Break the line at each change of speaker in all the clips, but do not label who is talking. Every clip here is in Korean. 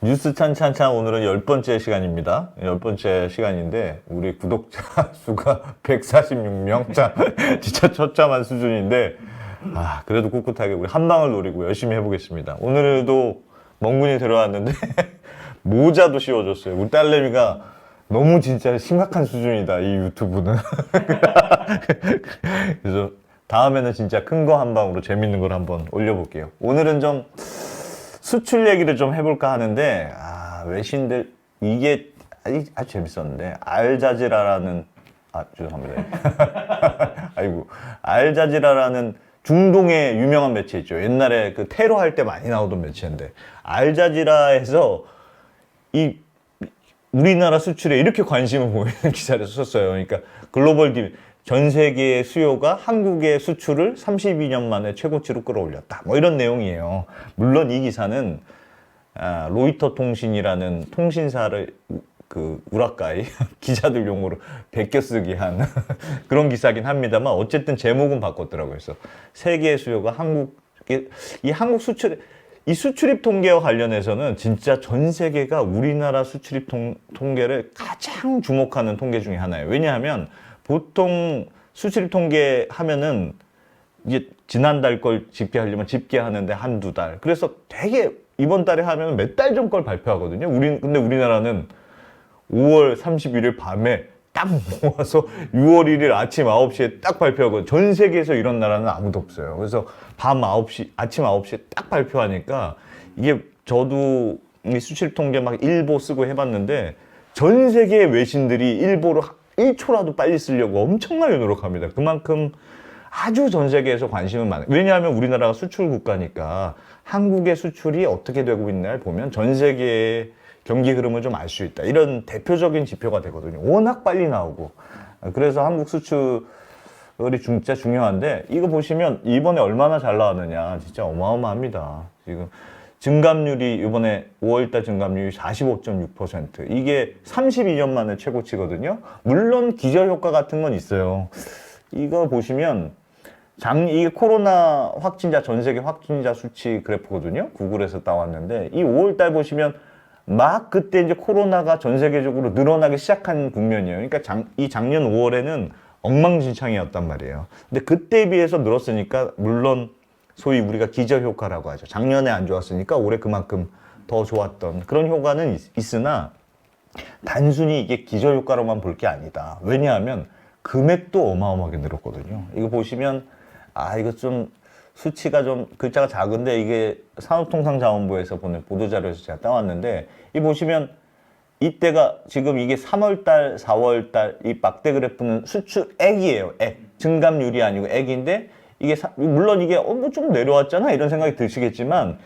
뉴스 찬찬찬 오늘은 10번째 시간입니다. 10번째 시간인데 우리 구독자 수가 146명. 자, 진짜 처참한 수준인데 그래도 꿋꿋하게 우리 한 방을 노리고 열심히 해보겠습니다. 오늘도 멍군이 들어왔는데 모자도 씌워줬어요. 우리 딸내미가 너무 진짜 심각한 수준이다, 이 유튜브는. 그래서 다음에는 진짜 큰 거 한 방으로 재밌는 걸 한번 올려볼게요. 오늘은 좀 수출 얘기를 좀 해볼까 하는데, 외신들, 이게 아주 재밌었는데, 알자지라라는, 죄송합니다. 아이고, 알자지라라는 중동의 유명한 매체 있죠. 옛날에 그 테러 할 때 많이 나오던 매체인데, 알자지라에서 이 우리나라 수출에 이렇게 관심을 보이는 기사를 썼어요. 그러니까 글로벌 전 세계의 수요가 한국의 수출을 32년 만에 최고치로 끌어올렸다. 뭐 이런 내용이에요. 물론 이 기사는 로이터 통신이라는 통신사를 우라카이 기자들 용어로 베껴쓰기 한 그런 기사긴 합니다만 어쨌든 제목은 바꿨더라고요. 그래서 세계의 수요가 이 한국 수출 이 수출입 통계와 관련해서는 진짜 전 세계가 우리나라 수출입 통계를 가장 주목하는 통계 중에 하나예요. 왜냐하면 보통 수출입 통계 하면은 이제 지난달 걸 집계하려면 집계하는데 한두 달. 그래서 되게 이번 달에 하면 몇 달 전 걸 발표하거든요. 근데 우리나라는 5월 31일 밤에 딱 모아서 6월 1일 아침 9시에 딱 발표하고 전 세계에서 이런 나라는 아무도 없어요. 그래서 아침 9시에 딱 발표하니까 이게 저도 이 수출 통계 막 일보 쓰고 해봤는데 전 세계 외신들이 일보로 1초라도 빨리 쓰려고 엄청나게 노력합니다. 그만큼 아주 전 세계에서 관심은 많아요. 왜냐하면 우리나라가 수출 국가니까 한국의 수출이 어떻게 되고 있나를 보면 전 세계의 경기 흐름을 좀 알 수 있다. 이런 대표적인 지표가 되거든요. 워낙 빨리 나오고. 그래서 한국 수출이 진짜 중요한데 이거 보시면 이번에 얼마나 잘 나왔느냐. 진짜 어마어마합니다. 지금 증감률이 이번에 5월달 증감률이 45.6%. 이게 32년 만에 최고치거든요. 물론 기저효과 같은 건 있어요. 이거 보시면 이게 코로나 확진자, 전 세계 확진자 수치 그래프거든요. 구글에서 따왔는데 이 5월달 보시면 막 그때 이제 코로나가 전 세계적으로 늘어나기 시작한 국면이에요. 그러니까 이 작년 5월에는 엉망진창이었단 말이에요. 근데 그때에 비해서 늘었으니까 물론 소위 우리가 기저효과라고 하죠. 작년에 안 좋았으니까 올해 그만큼 더 좋았던 그런 효과는 있으나 단순히 이게 기저효과로만 볼 게 아니다. 왜냐하면 금액도 어마어마하게 늘었거든요. 이거 보시면 이거 좀 수치가 좀 글자가 작은데 이게 산업통상자원부에서 보낸 보도자료에서 제가 따왔는데 이 보시면 이때가 지금 이게 3월달, 4월달 이 막대 그래프는 수출액이에요. 증감률이 아니고 액인데 이게 물론 이게 뭐 좀 내려왔잖아 이런 생각이 드시겠지만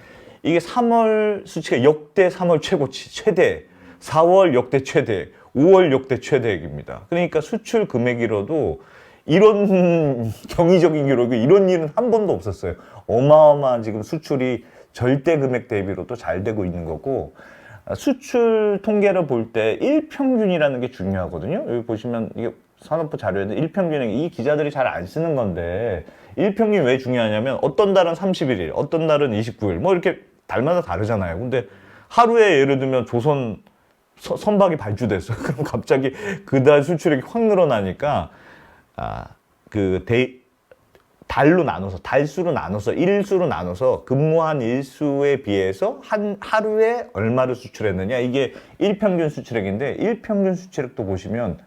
이게 3월 수치가 역대 3월 최고치 최대, 4월 역대 최대, 5월 역대 최대액입니다. 그러니까 수출 금액이라도 이런 경이적인 기록이 이런 일은 한 번도 없었어요. 어마어마한 지금 수출이 절대 금액 대비로도 잘 되고 있는 거고 수출 통계를 볼 때 일평균이라는 게 중요하거든요. 여기 보시면 이게 산업부 자료인데 일평균은 이 기자들이 잘 안 쓰는 건데 일평균이 왜 중요하냐면 어떤 달은 31일, 어떤 달은 29일 뭐 이렇게 달마다 다르잖아요. 근데 하루에 예를 들면 조선 선박이 발주됐어. 그럼 갑자기 그달 수출액이 확 늘어나니까 달수로 나눠서 일수로 나눠서 근무한 일수에 비해서 하루에 얼마를 수출했느냐 이게 일평균 수출액인데 일평균 수출액도 보시면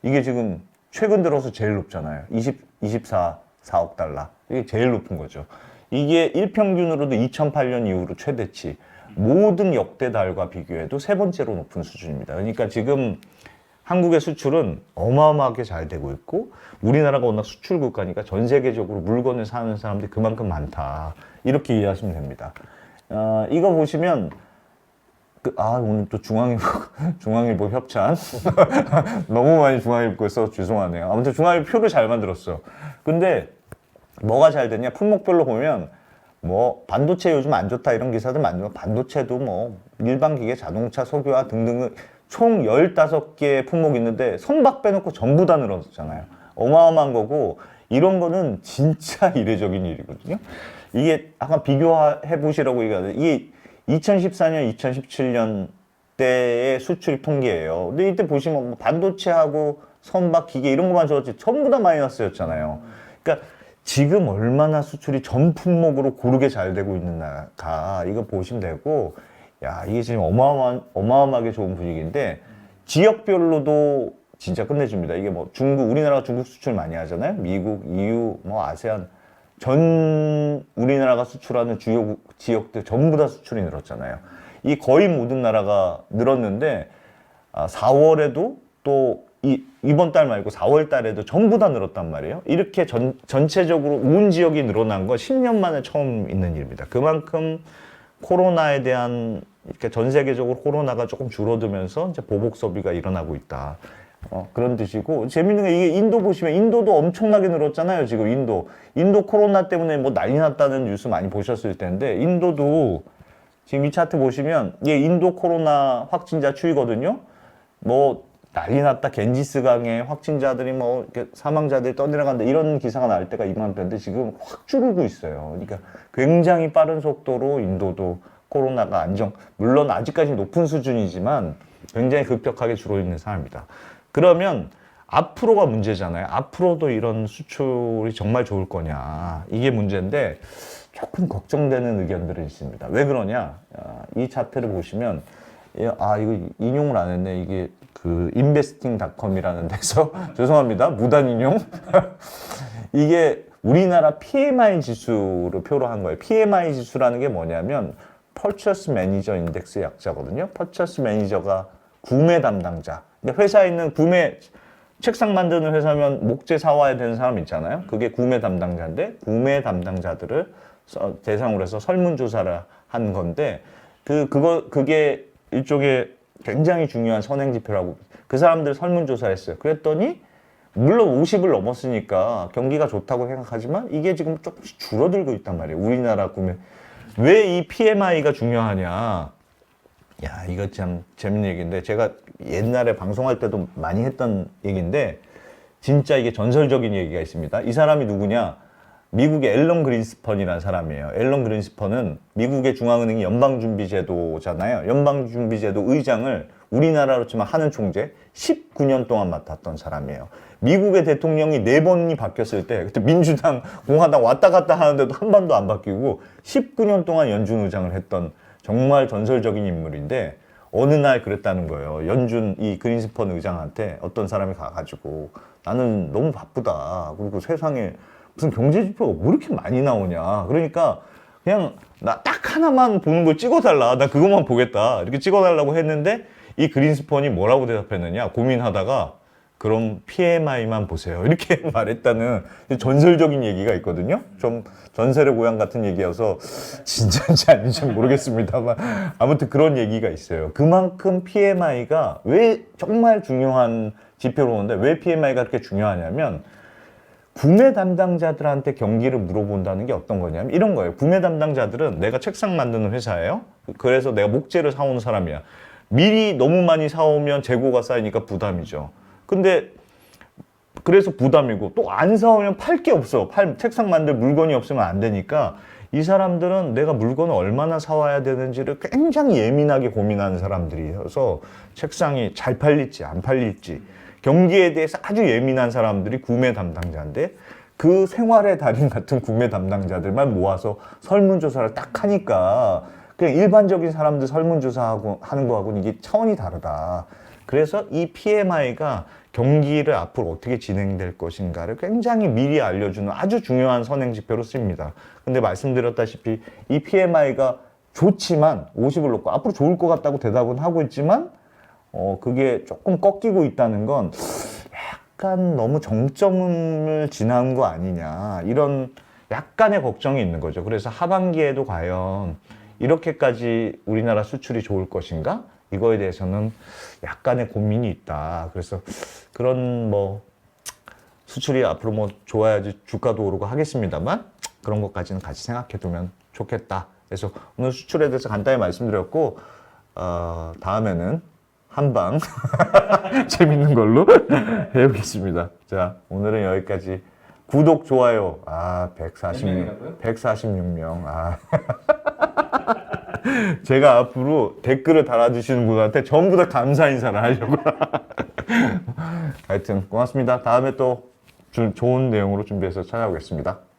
이게 지금 최근 들어서 제일 높잖아요. 4억 달러. 이게 제일 높은 거죠. 이게 일평균으로도 2008년 이후로 최대치. 모든 역대 달과 비교해도 세 번째로 높은 수준입니다. 그러니까 지금 한국의 수출은 어마어마하게 잘 되고 있고 우리나라가 워낙 수출 국가니까 전 세계적으로 물건을 사는 사람들이 그만큼 많다. 이렇게 이해하시면 됩니다. 이거 보시면 오늘 또 중앙일보 협찬 너무 많이 중앙일보에 써 죄송하네요. 아무튼 중앙일보 표를 잘 만들었어. 근데 뭐가 잘 됐냐? 품목별로 보면 뭐 반도체 요즘 안 좋다 이런 기사들 많지만 반도체도 뭐 일반 기계, 자동차, 석유화 등등은 총 15개의 품목이 있는데 선박 빼놓고 전부 다 늘었잖아요. 어마어마한 거고 이런 거는 진짜 이례적인 일이거든요. 이게 한번 비교해 보시라고 얘기하는데 2014년, 2017년 때의 수출 통계예요. 근데 이때 보시면 뭐 반도체하고 선박, 기계 이런 것만 좋았지 전부 다 마이너스였잖아요. 그러니까 지금 얼마나 수출이 전 품목으로 고르게 잘 되고 있는가 이거 보시면 되고, 야 이게 지금 어마어마하게 좋은 분위기인데 지역별로도 진짜 끝내줍니다. 이게 뭐 우리나라가 중국 수출 많이 하잖아요. 미국, EU, 뭐 아세안 전 우리나라가 수출하는 주요 지역들 전부 다 수출이 늘었잖아요. 이 거의 모든 나라가 늘었는데 4월에도 또 이번 달 말고 4월 달에도 전부 다 늘었단 말이에요. 이렇게 전체적으로 온 지역이 늘어난 거 10년 만에 처음 있는 일입니다. 그만큼 코로나에 대한 이렇게 전 세계적으로 코로나가 조금 줄어들면서 이제 보복 소비가 일어나고 있다. 그런 뜻이고, 재밌는 게 이게 인도 보시면 인도도 엄청나게 늘었잖아요. 지금 인도 코로나 때문에 뭐 난리 났다는 뉴스 많이 보셨을 텐데, 인도도 지금 이 차트 보시면 이게 인도 코로나 확진자 추이거든요. 뭐 난리 났다. 겐지스강에 확진자들이 뭐 이렇게 사망자들이 떠내려간다 이런 기사가 나올 때가 이맘때인데 지금 확 줄고 있어요. 그러니까 굉장히 빠른 속도로 인도도 코로나가 물론 아직까지 높은 수준이지만 굉장히 급격하게 줄어있는 상황입니다. 그러면 앞으로가 문제잖아요. 앞으로도 이런 수출이 정말 좋을 거냐, 이게 문제인데 조금 걱정되는 의견들이 있습니다. 왜 그러냐, 이 차트를 보시면 이거 인용을 안 했네. 이게 그 investing.com이라는 데서 죄송합니다, 무단 인용. 이게 우리나라 PMI 지수로 표로 한 거예요. PMI 지수라는 게 뭐냐면 Purchase Manager Index 약자거든요. Purchase Manager가 구매 담당자. 회사에 있는 책상 만드는 회사면 목재 사와야 되는 사람 있잖아요. 그게 구매 담당자인데, 구매 담당자들을 대상으로 해서 설문조사를 한 건데, 그게 일종의 굉장히 중요한 선행지표라고. 그 사람들 설문조사를 했어요. 그랬더니, 물론 50을 넘었으니까 경기가 좋다고 생각하지만, 이게 지금 조금씩 줄어들고 있단 말이에요. 우리나라 구매. 왜 이 PMI가 중요하냐. 야, 이거 참 재밌는 얘기인데, 제가 옛날에 방송할 때도 많이 했던 얘기인데, 진짜 이게 전설적인 얘기가 있습니다. 이 사람이 누구냐? 미국의 앨런 그린스펀이라는 사람이에요. 앨런 그린스펀은 미국의 중앙은행이 연방준비제도잖아요. 연방준비제도 의장을 우리나라로 치면 하는 총재 19년 동안 맡았던 사람이에요. 미국의 대통령이 4번이 바뀌었을 때, 그때 민주당, 공화당 왔다 갔다 하는데도 한 번도 안 바뀌고 19년 동안 연준 의장을 했던 정말 전설적인 인물인데, 어느 날 그랬다는 거예요. 연준 이 그린스펀 의장한테 어떤 사람이 가가지고, 나는 너무 바쁘다. 그리고 세상에 무슨 경제 지표가 왜 이렇게 많이 나오냐. 그러니까 그냥 나 딱 하나만 보는 걸 찍어달라. 나 그것만 보겠다. 이렇게 찍어달라고 했는데, 이 그린스펀이 뭐라고 대답했느냐. 고민하다가 그럼 PMI만 보세요. 이렇게 말했다는 전설적인 얘기가 있거든요. 좀 전설의 고향 같은 얘기여서 진짜인지 아닌지 모르겠습니다만 아무튼 그런 얘기가 있어요. 그만큼 PMI가 왜 정말 중요한 지표로 오는데, 왜 PMI가 그렇게 중요하냐면, 구매 담당자들한테 경기를 물어본다는 게 어떤 거냐면 이런 거예요. 구매 담당자들은 내가 책상 만드는 회사예요. 그래서 내가 목재를 사오는 사람이야. 미리 너무 많이 사오면 재고가 쌓이니까 부담이죠. 근데 그래서 부담이고, 또 안 사오면 팔 게 없어. 책상 만들 물건이 없으면 안 되니까 이 사람들은 내가 물건을 얼마나 사와야 되는지를 굉장히 예민하게 고민하는 사람들이어서 책상이 잘 팔릴지 안 팔릴지 경기에 대해서 아주 예민한 사람들이 구매 담당자인데, 그 생활의 달인 같은 구매 담당자들만 모아서 설문조사를 딱 하니까 그냥 일반적인 사람들 설문조사하고 하는 거하고는 이게 차원이 다르다. 그래서 이 PMI가 경기를 앞으로 어떻게 진행될 것인가를 굉장히 미리 알려주는 아주 중요한 선행지표로 씁니다. 근데 말씀드렸다시피 이 PMI가 좋지만 50을 놓고 앞으로 좋을 것 같다고 대답은 하고 있지만, 그게 조금 꺾이고 있다는 건 약간 너무 정점을 지난 거 아니냐, 이런 약간의 걱정이 있는 거죠. 그래서 하반기에도 과연 이렇게까지 우리나라 수출이 좋을 것인가? 이거에 대해서는 약간의 고민이 있다. 그래서 그런 수출이 앞으로 좋아야지 주가도 오르고 하겠습니다만, 그런 것까지는 같이 생각해 두면 좋겠다. 그래서 오늘 수출에 대해서 간단히 말씀드렸고, 다음에는 한방 재밌는 걸로 해보겠습니다. 자, 오늘은 여기까지. 구독, 좋아요. 146명. 제가 앞으로 댓글을 달아주시는 분한테 전부 다 감사 인사를 하려고. 하여튼 고맙습니다. 다음에 또 좋은 내용으로 준비해서 찾아오겠습니다.